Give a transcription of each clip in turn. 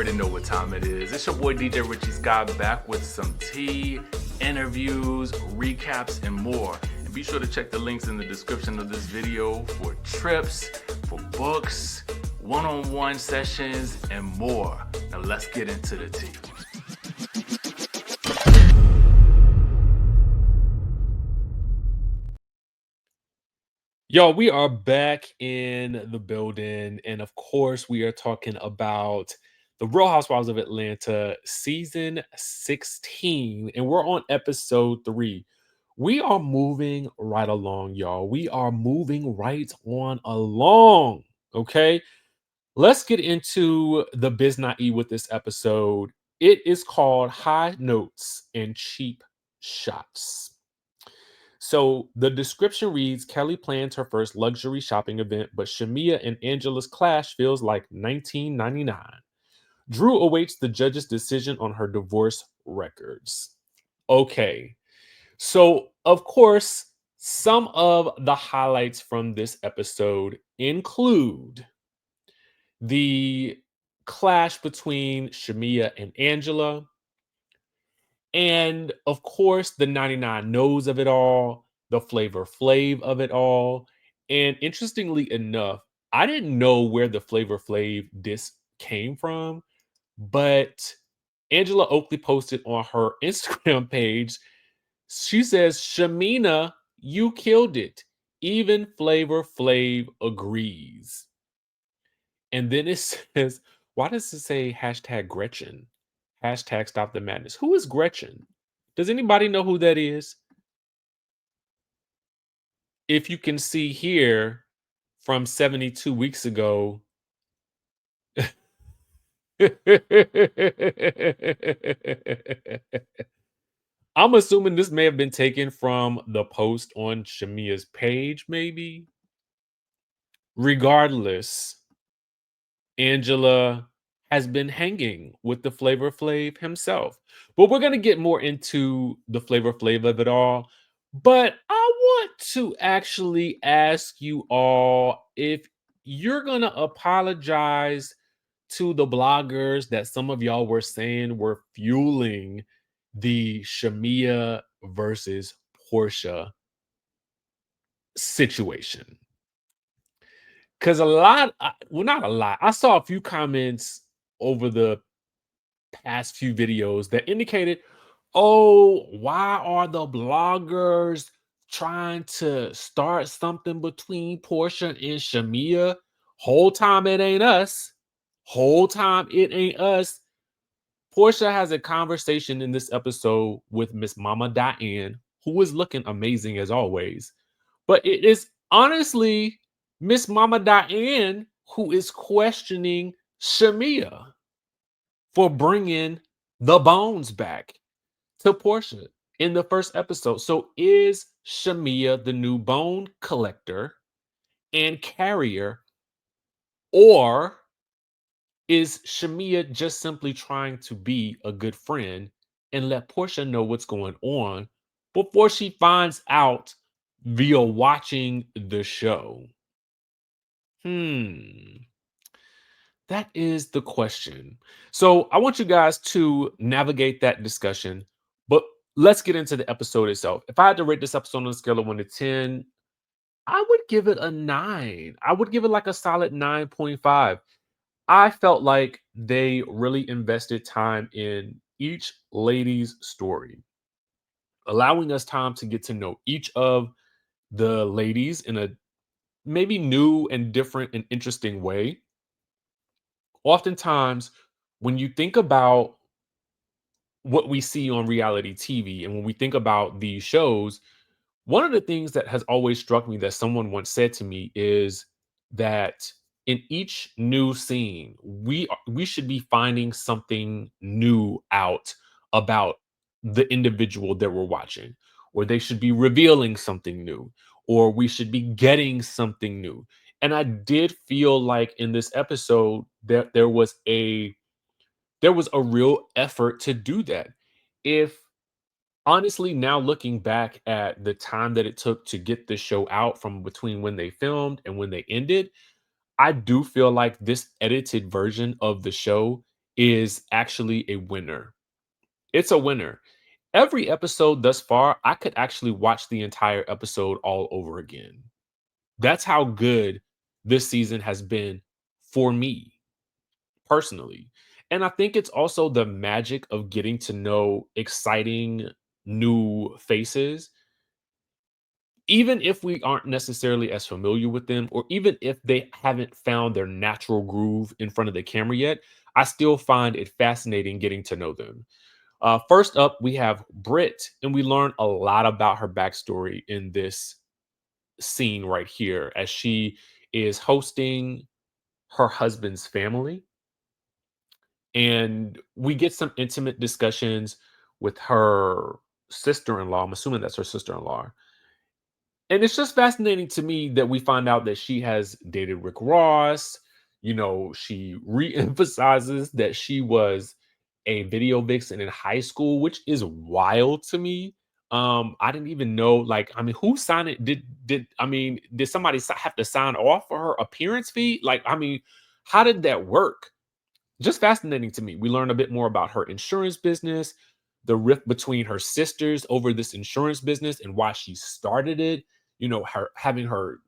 already know what time it is. It's your boy DJ RichieSkye back with some tea, interviews, recaps, and more. And be sure to check the links in the description of this video for trips, for books, one-on-one sessions, and more. Now let's get into the tea. Yo, we are back in the building, and of course, we are talking about the Real Housewives of Atlanta season 16, and we're on episode 3. We are moving right along, y'all. We are moving right on along. Okay, let's get into the biz not e with this episode. It is called High Notes and Cheap Shots. So the description reads Kelly plans her first luxury shopping event, but Shamea and Angela's clash feels like 1999. Drew awaits the judge's decision on her divorce records. Okay. So, of course, some of the highlights from this episode include the clash between Shamea and Angela. And of course, the 99 knows of it all, the Flavor Flav of it all. And interestingly enough, I didn't know where the Flavor Flav disc came from, but Angela Oakley posted on her Instagram page. She says, Shamina, you killed it. Even Flavor Flav agrees. And then it says, why does it say hashtag Gretchen? Hashtag stop the madness. Who is Gretchen? Does anybody know who that is? If you can see here from 72 weeks ago. I'm assuming this may have been taken from the post on Shamea'S page, maybe. Regardless, Angela has been hanging with the Flavor Flav himself. But we're going to get more into the Flavor Flav of it all. But I want to actually ask you all if you're going to apologize to the bloggers that some of y'all were saying were fueling the Shamea versus Porsha situation. Because not a lot. I saw a few comments over the past few videos that indicated, oh, why are the bloggers trying to start something between Porsha and Shamea? Whole time it ain't us. Whole time it ain't us. Porsha has a conversation in this episode with Miss Mama Diane, who is looking amazing as always. But it is honestly Miss Mama Diane who is questioning Shamea for bringing the bones back to Porsha in the first episode. So is Shamea the new bone collector and carrier, or is Shamea just simply trying to be a good friend and let Porsha know what's going on before she finds out via watching the show? That is the question. So I want you guys to navigate that discussion, but let's get into the episode itself. If I had to rate this episode on a scale of 1 to 10, I would give it a 9. I would give it like a solid 9.5. I felt like they really invested time in each lady's story, allowing us time to get to know each of the ladies in a maybe new and different and interesting way. Oftentimes, when you think about what we see on reality TV and when we think about these shows, one of the things that has always struck me that someone once said to me is that in each new scene, we should be finding something new out about the individual that we're watching, or they should be revealing something new, or we should be getting something new. And I did feel like in this episode that there was a real effort to do that. If honestly, now looking back at the time that it took to get the show out from between when they filmed and when they ended, I do feel like this edited version of the show is actually a winner. It's a winner. Every episode thus far, I could actually watch the entire episode all over again. That's how good this season has been for me personally. And I think it's also the magic of getting to know exciting new faces, even if we aren't necessarily as familiar with them, or even if they haven't found their natural groove in front of the camera yet. I still find it fascinating getting to know them. First up, we have Britt, and we learn a lot about her backstory in this scene right here as she is hosting her husband's family. And we get some intimate discussions with her sister in law. I'm assuming that's her sister in law. And it's just fascinating to me that we find out that she has dated Rick Ross. She re-emphasizes that she was a video vixen in high school, which is wild to me. I didn't even know, like, I mean, who signed it? Did somebody have to sign off for her appearance fee? Like, I mean, how did that work? Just fascinating to me. We learn a bit more about her insurance business, the rift between her sisters over this insurance business and why she started it. Her having her,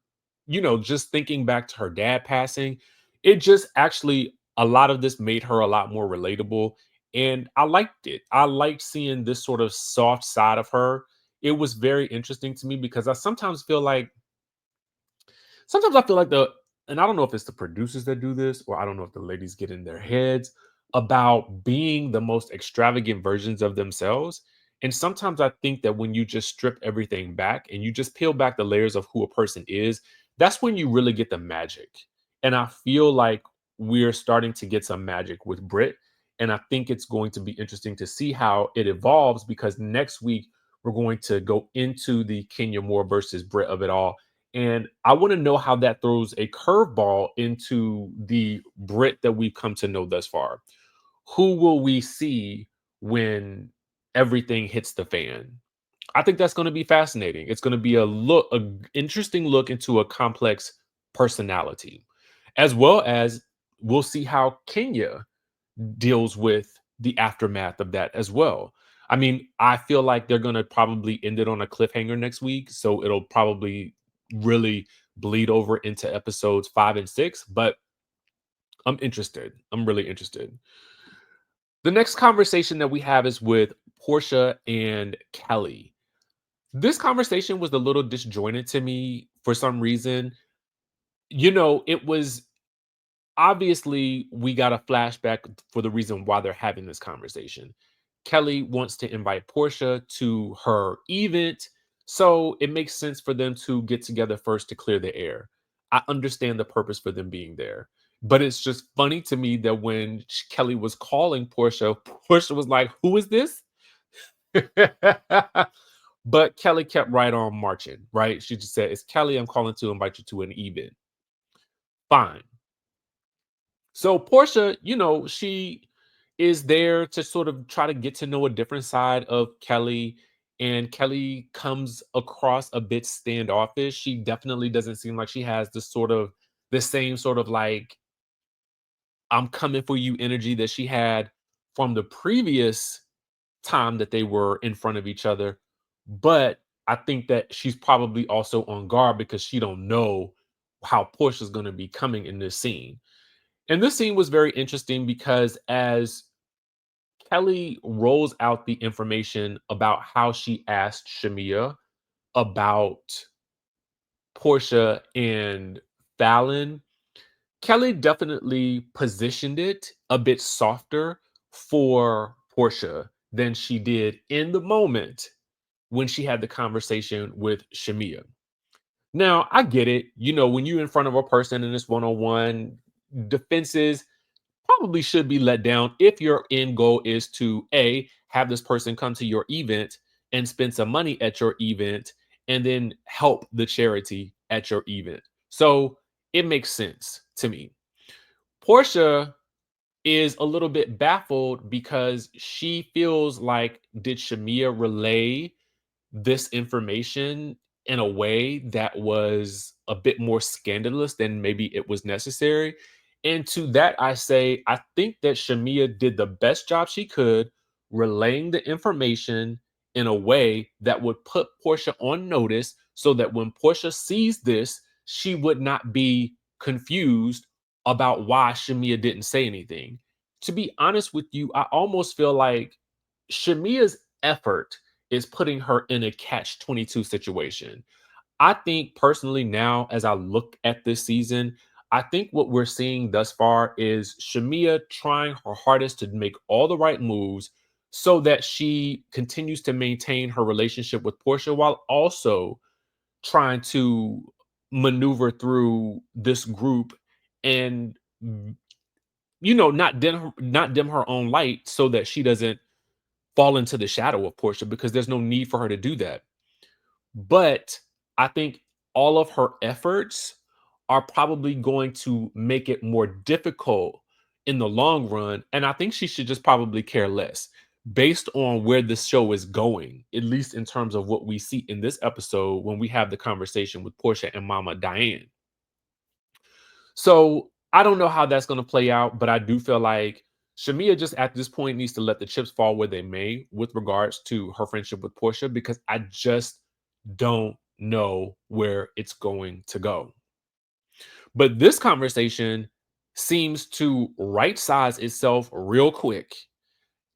just thinking back to her dad passing. It just actually, a lot of this made her a lot more relatable. And I liked it. I liked seeing this sort of soft side of her. It was very interesting to me because sometimes I feel like and I don't know if it's the producers that do this, or I don't know if the ladies get in their heads about being the most extravagant versions of themselves. And sometimes I think that when you just strip everything back and you just peel back the layers of who a person is, that's when you really get the magic. And I feel like we're starting to get some magic with Brit. And I think it's going to be interesting to see how it evolves because next week we're going to go into the Kenya Moore versus Brit of it all, and I want to know how that throws a curveball into the Brit that we've come to know thus far. Who will we see when everything hits the fan? I think that's going to be fascinating. It's going to be interesting look into a complex personality, as well as we'll see how Kenya deals with the aftermath of that as well. I mean, I feel like they're going to probably end it on a cliffhanger next week. So it'll probably really bleed over into episodes 5 and 6. But I'm interested. I'm really interested. The next conversation that we have is with Porsha and Kelly. This conversation was a little disjointed to me for some reason. It was obviously we got a flashback for the reason why they're having this conversation. Kelly wants to invite Portia to her event, so it makes sense for them to get together first to clear the air. I understand the purpose for them being there, but it's just funny to me that when Kelly was calling Portia, Portia was like, "Who is this?" But Kelly kept right on marching, right? She just said, "It's Kelly. I'm calling to invite you to an event." Fine. So Portia, she is there to sort of try to get to know a different side of Kelly. And Kelly comes across a bit standoffish. She definitely doesn't seem like she has the same sort of like, I'm coming for you energy that she had from the previous time that they were in front of each other. But I think that she's probably also on guard because she don't know how Portia's going to be coming in this scene. And this scene was very interesting because as Kelly rolls out the information about how she asked Shamia about Portia and Fallon, Kelly definitely positioned it a bit softer for Portia than she did in the moment when she had the conversation with Shamia. Now, I get it. When you're in front of a person in this one-on-one, defenses probably should be let down if your end goal is to have this person come to your event and spend some money at your event and then help the charity at your event. So it makes sense to me. Portia is a little bit baffled because she feels like, did Shamia relay this information in a way that was a bit more scandalous than maybe it was necessary? And to that, I say, I think that Shamea did the best job she could relaying the information in a way that would put Portia on notice so that when Portia sees this, she would not be confused about why Shamea didn't say anything. To be honest with you, I almost feel like Shamea's effort is putting her in a catch 22 situation. I think personally now, as I look at this season, I think what we're seeing thus far is Shamea trying her hardest to make all the right moves so that she continues to maintain her relationship with Portia while also trying to maneuver through this group and not dim her own light so that she doesn't fall into the shadow of Portia because there's no need for her to do that. But I think all of her efforts are probably going to make it more difficult in the long run. And I think she should just probably care less based on where this show is going, at least in terms of what we see in this episode when we have the conversation with Portia and Mama Diane. So I don't know how that's going to play out, but I do feel like Shamea just at this point needs to let the chips fall where they may with regards to her friendship with Portia because I just don't know where it's going to go. But this conversation seems to right size itself real quick.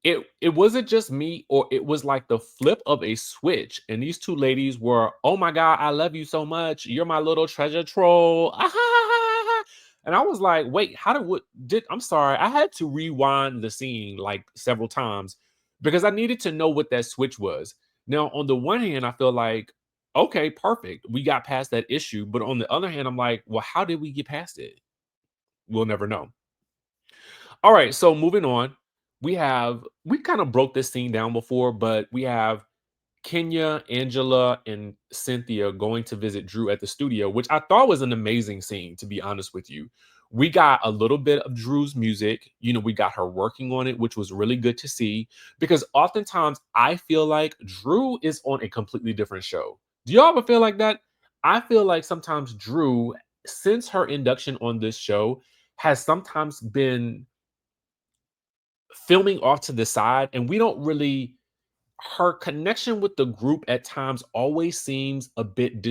It wasn't just me, or it was like the flip of a switch, and these two ladies were, "Oh my god, I love you so much. You're my little treasure troll." And I was like, "Wait, how did what did I'm sorry. I had to rewind the scene like several times because I needed to know what that switch was. Now, on the one hand, I feel like, okay, perfect. We got past that issue, but on the other hand, I'm like, well, how did we get past it? We'll never know. All right, so moving on, we kind of broke this scene down before, but we have Kenya, Angela, and Cynthia going to visit Drew at the studio, which I thought was an amazing scene, to be honest with you. We got a little bit of Drew's music. We got her working on it, which was really good to see because oftentimes I feel like Drew is on a completely different show. Do y'all ever feel like that? I feel like sometimes Drew, since her induction on this show, has sometimes been filming off to the side, and we don't really her connection with the group at times always seems a bit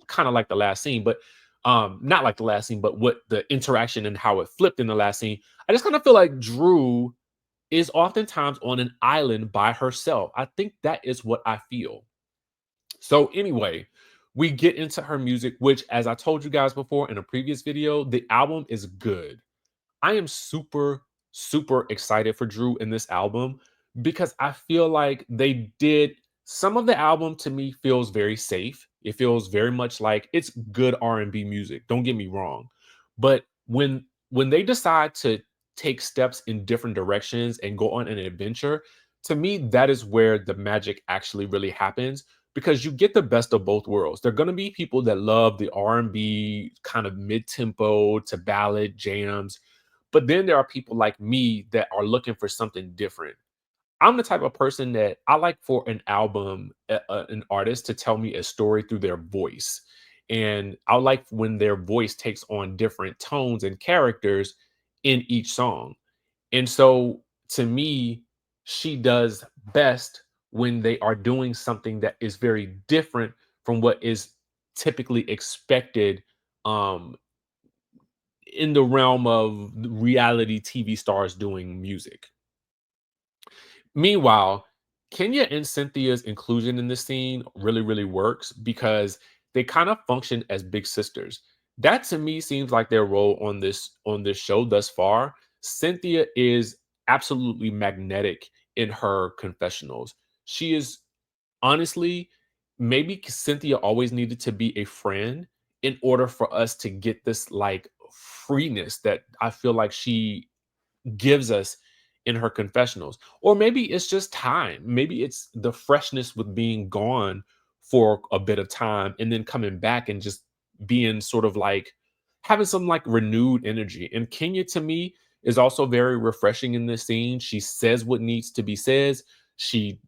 kind of like the last scene, but not like the last scene, but what the interaction and how it flipped in the last scene. I just kind of feel like Drew is oftentimes on an island by herself. I think that is what I feel. So anyway, we get into her music, which, as I told you guys before in a previous video, the album is good. I am super, super excited for Drew in this album because I feel like they did some of the album to me feels very safe. It feels very much like it's good R&B music. Don't get me wrong. But when they decide to take steps in different directions and go on an adventure, to me that is where the magic actually really happens because you get the best of both worlds. There're going to be people that love the R&B kind of mid-tempo to ballad jams, but then there are people like me that are looking for something different. I'm the type of person that I like for an album, an artist to tell me a story through their voice. And I like when their voice takes on different tones and characters in each song. And so to me, she does best when they are doing something that is very different from what is typically expected um in the realm of reality TV stars doing music. Meanwhile, Kenya and Cynthia's inclusion in this scene really, really works because they kind of function as big sisters. That to me seems like their role on this show thus far. Cynthia is absolutely magnetic in her confessionals. She is honestly, maybe Cynthia always needed to be a friend in order for us to get this like freeness that I feel like she gives us in her confessionals. Or maybe it's just time. Maybe it's the freshness with being gone for a bit of time and then coming back and just being sort of like having some like renewed energy. And Kenya to me is also very refreshing in this scene. She says what needs to be said. She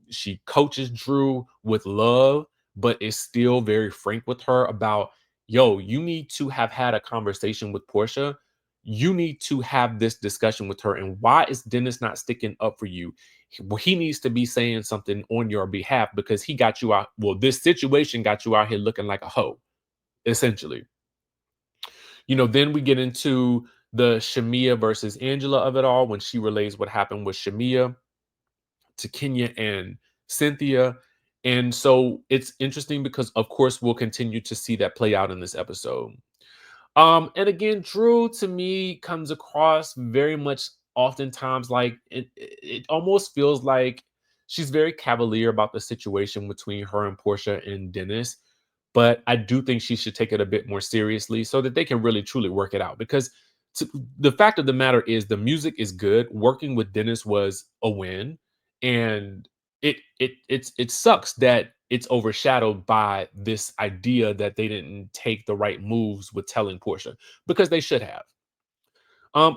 coaches Drew with love, but is still very frank with her about, yo, you need to have had a conversation with Portia You need to have this discussion with her. And why is Dennis not sticking up for you? Well, he needs to be saying something on your behalf because he got you out. Well, this situation got you out here looking like a hoe, essentially. Then we get into the Shamea versus Angela of it all when she relays what happened with Shamea to Kenya and Cynthia. And so it's interesting because, of course, we'll continue to see that play out in this episode. And again, Drew to me comes across very much oftentimes like it almost feels like she's very cavalier about the situation between her and Portia and Dennis. But I do think she should take it a bit more seriously so that they can really truly work it out. Because the fact of the matter is the music is good. Working with Dennis was a win. And it sucks that it's overshadowed by this idea that they didn't take the right moves with telling Portia because they should have.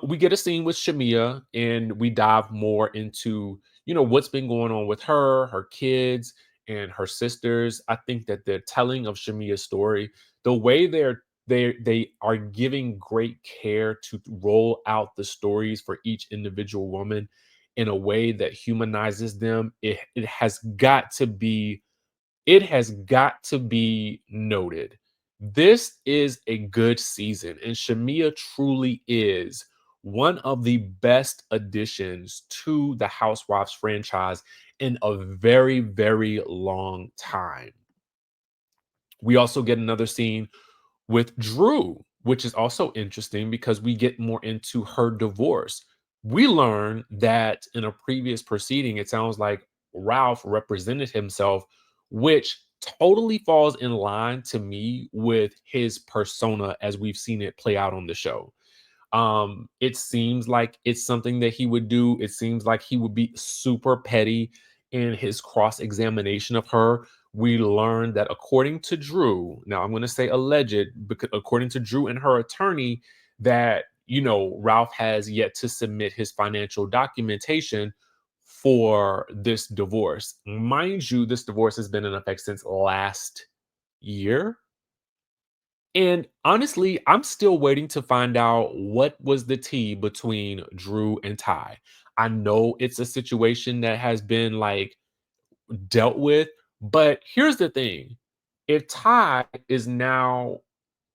We get a scene with Shamea and we dive more into, what's been going on with her, her kids, and her sisters. I think that the telling of Shamea's story, the way they are giving great care to roll out the stories for each individual woman in a way that humanizes them, it has got to be noted. This is a good season, and Shamea truly is one of the best additions to the Housewives franchise in a very, very long time. We also get another scene with Drew, which is also interesting because we get more into her divorce. We learn that in a previous proceeding, it sounds like Ralph represented himself, which totally falls in line to me with his persona as we've seen it play out on the show. It seems like it's something that he would do. It seems like he would be super petty in his cross examination of her. We learned that according to Drew, now I'm going to say alleged, because according to Drew and her attorney, that Ralph has yet to submit his financial documentation for this divorce. Mind you, this divorce has been in effect since last year. And honestly, I'm still waiting to find out what was the tea between Drew and Ty. I know it's a situation that has been like dealt with, but here's the thing. If Ty is now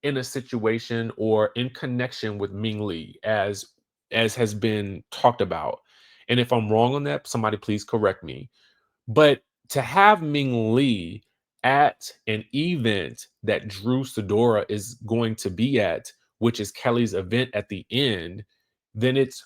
in a situation or in connection with Ming Lee as has been talked about, and if I'm wrong on that, somebody please correct me. But to have Ming Lee at an event that Drew Sidora is going to be at, which is Kelly's event at the end, then it's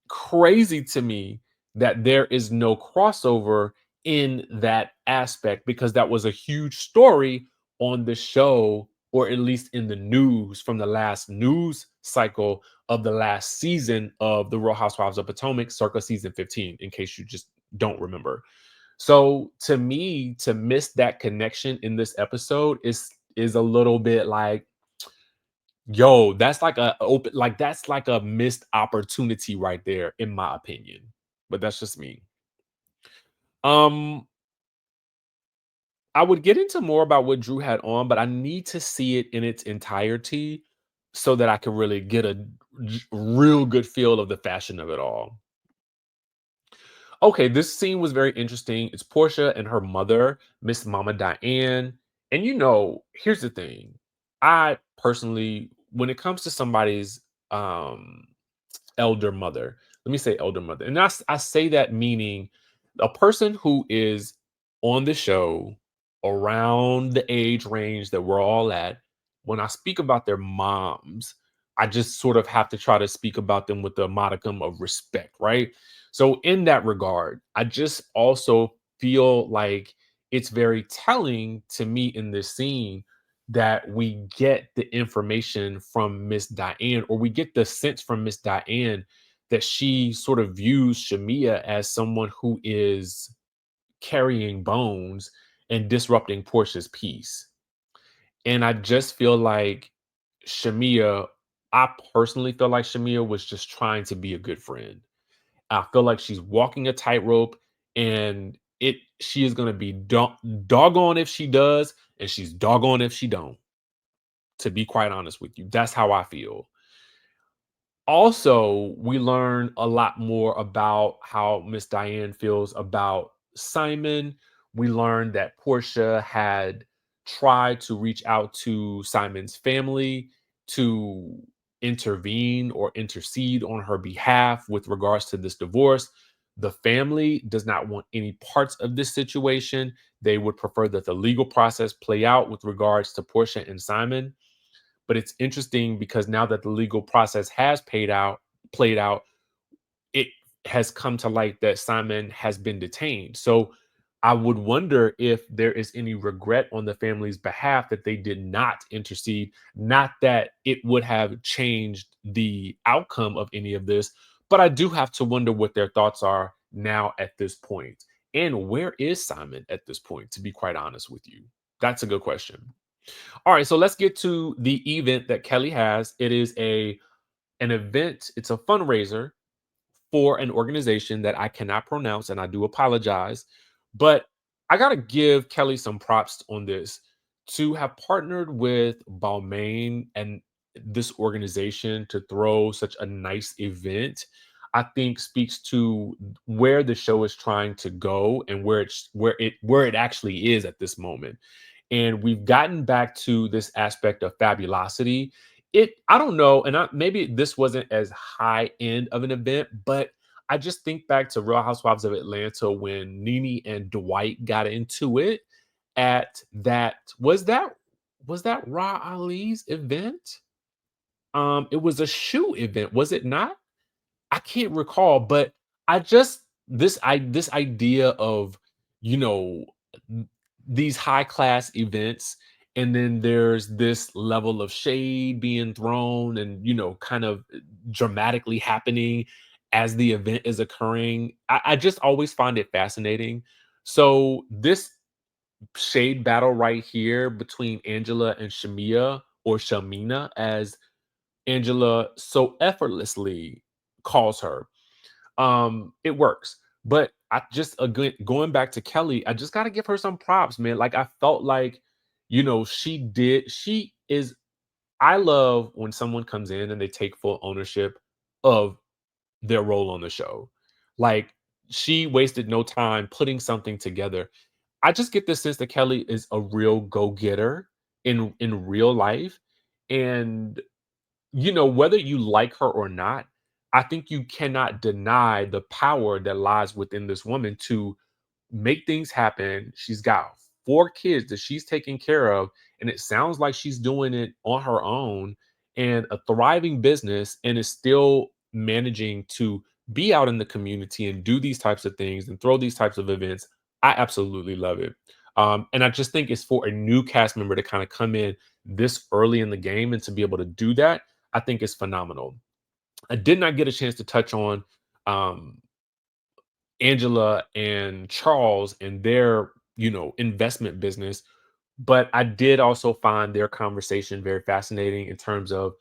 crazy to me that there is no crossover in that aspect because that was a huge story on the show, or at least in the news from the last news cycle of the last season of the Real Housewives of Potomac, circa season 15, in case you just don't remember. So to me, to miss that connection in this episode is a little bit like, yo, that's like a missed opportunity right there, in my opinion. But that's just me. Um, I would get into more about what Drew had on, but I need to see it in its entirety so that I can really get a real good feel of the fashion of it all. Okay, this scene was very interesting. It's Portia and her mother, Miss Mama Diane. And here's the thing. I personally, when it comes to somebody's um elder mother, let me say elder mother. And I say that meaning a person who is on the show around the age range that we're all at. When I speak about their moms, I just sort of have to try to speak about them with a modicum of respect, right? So, in that regard, I just also feel like it's very telling to me in this scene that we get the information from Miss Diane, or we get the sense from Miss Diane that she sort of views Shamea as someone who is carrying bones and disrupting Portia's peace. And I just feel like Shamea, I personally feel like Shamea was just trying to be a good friend. I feel like she's walking a tightrope, and she is going to be doggone if she does, and she's doggone if she don't. To be quite honest with you, that's how I feel. Also, we learn a lot more about how Miss Diane feels about Simon. We learned that Portia had tried to reach out to Simon's family to intervene or intercede on her behalf with regards to this divorce. The family does not want any parts of this situation. They would prefer that the legal process play out with regards to Portia and Simon. But it's interesting because now that the legal process has played out, it has come to light that Simon has been detained. So I would wonder if there is any regret on the family's behalf that they did not intercede. Not that it would have changed the outcome of any of this, but I do have to wonder what their thoughts are now at this point. And where is Simon at this point, to be quite honest with you? That's a good question. All right, so let's get to the event that Kelly has. It is an event, it's a fundraiser for an organization that I cannot pronounce, and I do apologize. But I got to give Kelly some props on this to have partnered with Balmain and this organization to throw such a nice event. I think speaks to where the show is trying to go and where it actually is at this moment. And we've gotten back to this aspect of fabulosity. I don't know, and maybe this wasn't as high end of an event, but I just think back to Real Housewives of Atlanta when Nene and Dwight got into it at that was that Ra Ali's event? It was a shoe event, was it not? I can't recall, but I just this idea of, you know, n- these high class events, and then there's this level of shade being thrown and, kind of dramatically happening as the event is occurring. I just always find it fascinating. So this shade battle right here between Angela and Shamia, or Shamina as Angela so effortlessly calls her, it works. But I just, again, going back to Kelly, I just got to give her some props, man. Like, I felt like, she is I love when someone comes in and they take full ownership of their role on the show. Like, she wasted no time putting something together. I just get this sense that Kelly is a real go-getter in real life. And whether you like her or not, I think you cannot deny the power that lies within this woman to make things happen. She's got 4 kids that she's taking care of, and it sounds like she's doing it on her own, and a thriving business, and is still managing to be out in the community and do these types of things and throw these types of events. I absolutely love it. And I just think it's for a new cast member to kind of come in this early in the game and to be able to do that, I think is phenomenal. I did not get a chance to touch on um, Angela and Charles and their, investment business. But I did also find their conversation very fascinating in terms of,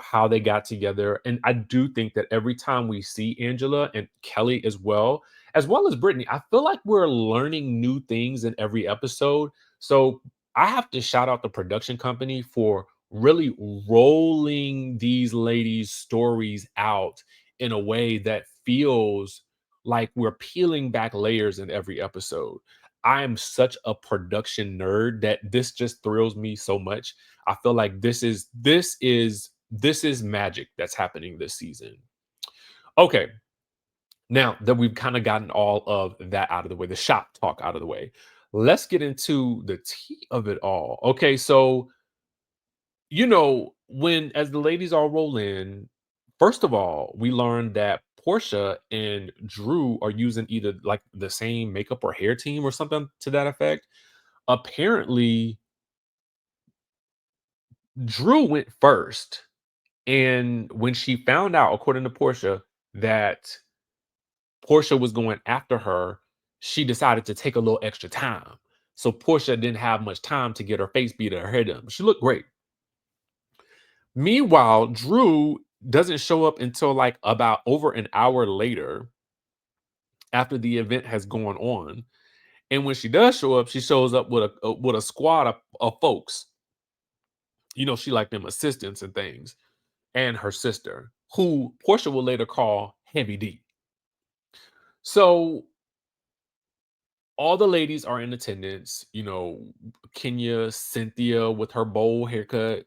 how they got together. And I do think that every time we see Angela and Kelly as well as Brittany, I feel like we're learning new things in every episode. So I have to shout out the production company for really rolling these ladies' stories out in a way that feels like we're peeling back layers in every episode. I am such a production nerd that this just thrills me so much. I feel like this is magic that's happening this season. Okay, now that we've kind of gotten all of that out of the way, the shop talk out of the way, let's get into the tea of it all. Okay, so when as the ladies all roll in, first of all, we learned that Portia and Drew are using either like the same makeup or hair team or something to that effect. Apparently, Drew went first. And when she found out, according to Portia, that Portia was going after her, she decided to take a little extra time. So Portia didn't have much time to get her face beat or her hair done. She looked great. Meanwhile, Drew doesn't show up until like about over an hour later after the event has gone on. And when she does show up, she shows up with a squad of folks. She like them assistants and things, and her sister. who Porsha will later call Heavy D. So all the ladies are in attendance, Kenya, Cynthia with her bowl haircut,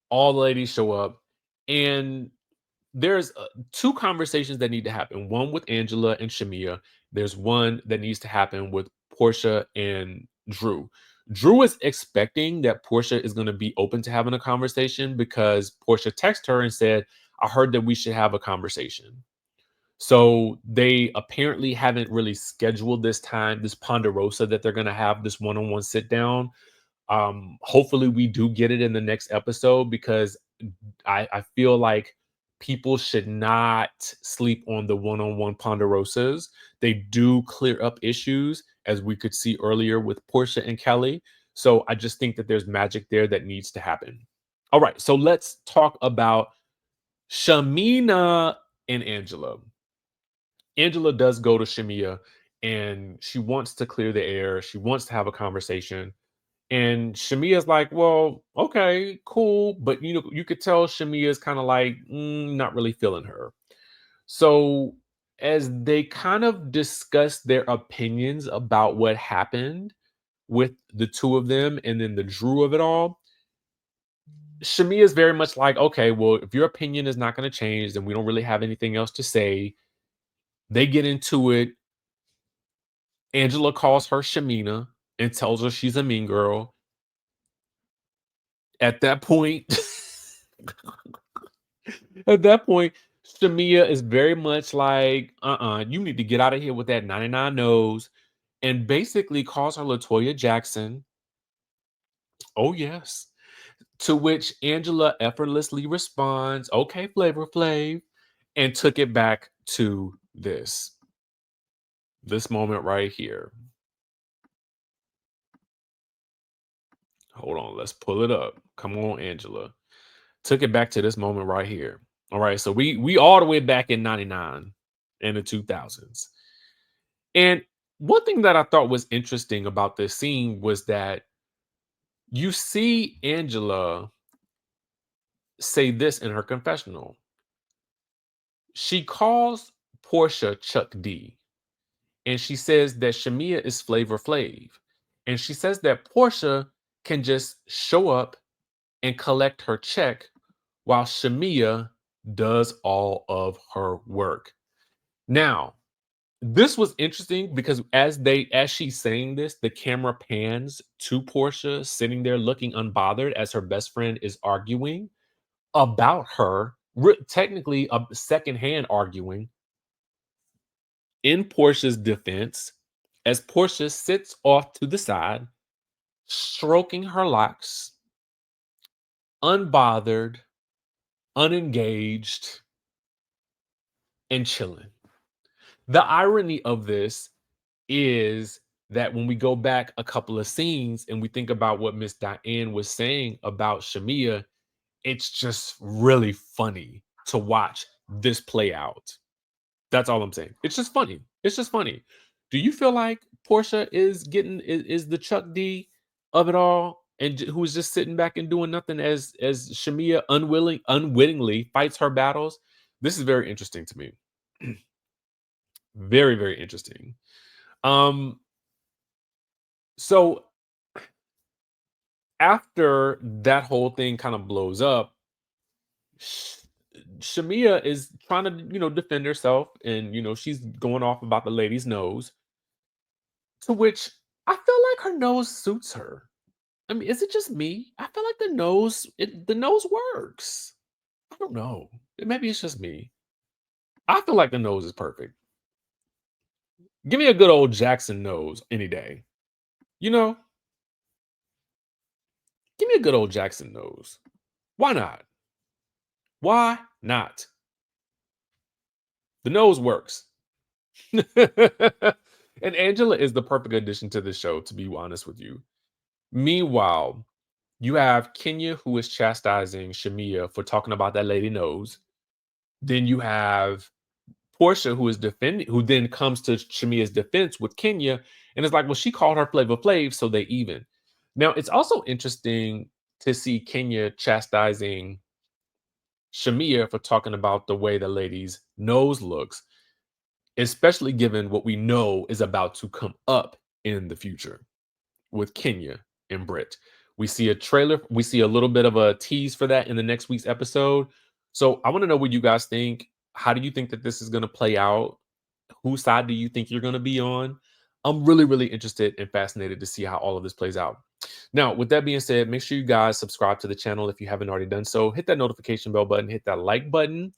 all the ladies show up. And there's two conversations that need to happen. One with Angela and Shamea. There's one that needs to happen with Porsha and Drew. Drew is expecting that Porsha is going to be open to having a conversation because Porsha texted her and said, I heard that we should have a conversation. So they apparently haven't really scheduled this time, this Ponderosa that they're going to have this one-on-one sit down. Hopefully we do get it in the next episode because I feel like people should not sleep on the one-on-one Ponderosas. They do clear up issues, as we could see earlier with Porsha and Kelly. So I just think that there's magic there that needs to happen. All right, so let's talk about Shamina and Angela. Angela does go to Shamea and she wants to clear the air. She wants to have a conversation. And Shamea's like, well, okay, cool. But you could tell Shamea's kind of like not really feeling her. So as they kind of discuss their opinions about what happened with the two of them and then the Drew of it all, Shamea is very much like, okay, well, if your opinion is not going to change, then we don't really have anything else to say. They get into it. Angela calls her Shamina and tells her she's a mean girl. At that point, at that point, Shamea is very much like, you need to get out of here with that 99 nose, and basically calls her Latoya Jackson. Oh, yes. To which Angela effortlessly responds, okay, Flavor Flav, and took it back to this moment right here. Hold on, let's pull it up. Come on, Angela. Took it back to this moment right here. All right, so we all the way back in 99 and the 2000s. And one thing that I thought was interesting about this scene was that you see Angela say this in her confessional. She calls Porsha Chuck D, and she says that Shamea is Flavor Flav. And she says that Porsha can just show up and collect her check while Shamea does all of her work. Now, this was interesting because as she's saying this, the camera pans to Porsha sitting there looking unbothered as her best friend is arguing about her, technically a secondhand arguing in Porsha's defense, as Porsha sits off to the side, stroking her locks, unbothered, unengaged, and chilling. The irony of this is that when we go back a couple of scenes and we think about what Miss Diane was saying about Shamea, it's just really funny to watch this play out. That's all I'm saying. It's just funny. It's just funny. Do you feel like Porsha is is the Chuck D of it all, and who's just sitting back and doing nothing as Shamea unwittingly fights her battles? This is very interesting to me. Very, very interesting. Um, so after that whole thing kind of blows up, Sh- Shamea is trying to, defend herself, and she's going off about the lady's nose. To which I feel like her nose suits her. I mean, is it just me? I feel like the nose works. I don't know. Maybe it's just me. I feel like the nose is perfect. Give me a good old Jackson nose any day. You know, give me a good old Jackson nose. Why not? Why not? The nose works. And Angela is the perfect addition to the show, to be honest with you. Meanwhile, you have Kenya, who is chastising Shamea for talking about that lady nose. Then you have Porsha, who is defending, who then comes to Shamea's defense with Kenya, and it's like, well, she called her Flavor Flav, so they even. Now, it's also interesting to see Kenya chastising Shamea for talking about the way the lady's nose looks, especially given what we know is about to come up in the future with Kenya and Britt. We see a trailer, we see a little bit of a tease for that in the next week's episode. So I want to know what you guys think. How do you think that this is going to play out? Whose side do you think you're going to be on? I'm really, really interested and fascinated to see how all of this plays out. Now, with that being said, make sure you guys subscribe to the channel if you haven't already done so. Hit that notification bell button, hit that like button.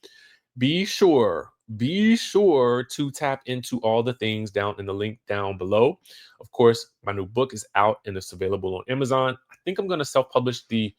Be sure to tap into all the things down in the link down below. Of course, my new book is out and it's available on Amazon. I think I'm going to self-publish the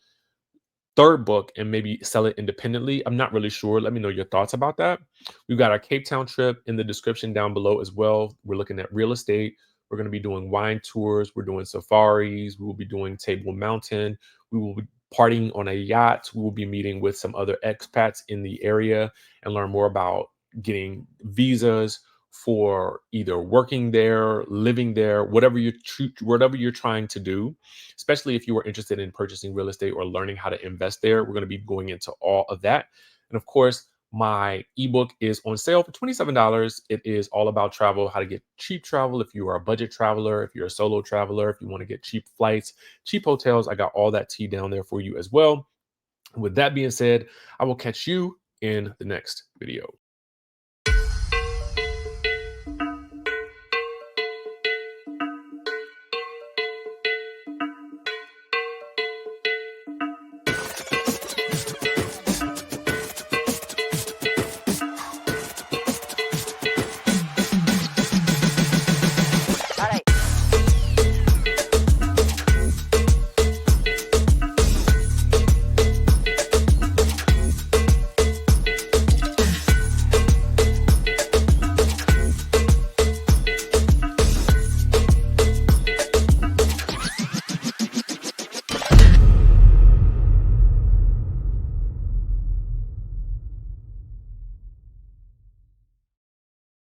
third book and maybe sell it independently. I'm not really sure. Let me know your thoughts about that. We've got our Cape Town trip in the description down below as well. We're looking at real estate. We're going to be doing wine tours. We're doing safaris. We will be doing Table Mountain. We will be partying on a yacht. We will be meeting with some other expats in the area and learn more about getting visas for either working there, living there, whatever you're trying to do, especially if you are interested in purchasing real estate or learning how to invest there. We're going to be going into all of that. And of course, my ebook is on sale for $27. It is all about travel, how to get cheap travel if you are a budget traveler, if you're a solo traveler, if you want to get cheap flights, cheap hotels. I got all that tea down there for you as well. With that being said, I will catch you in the next video.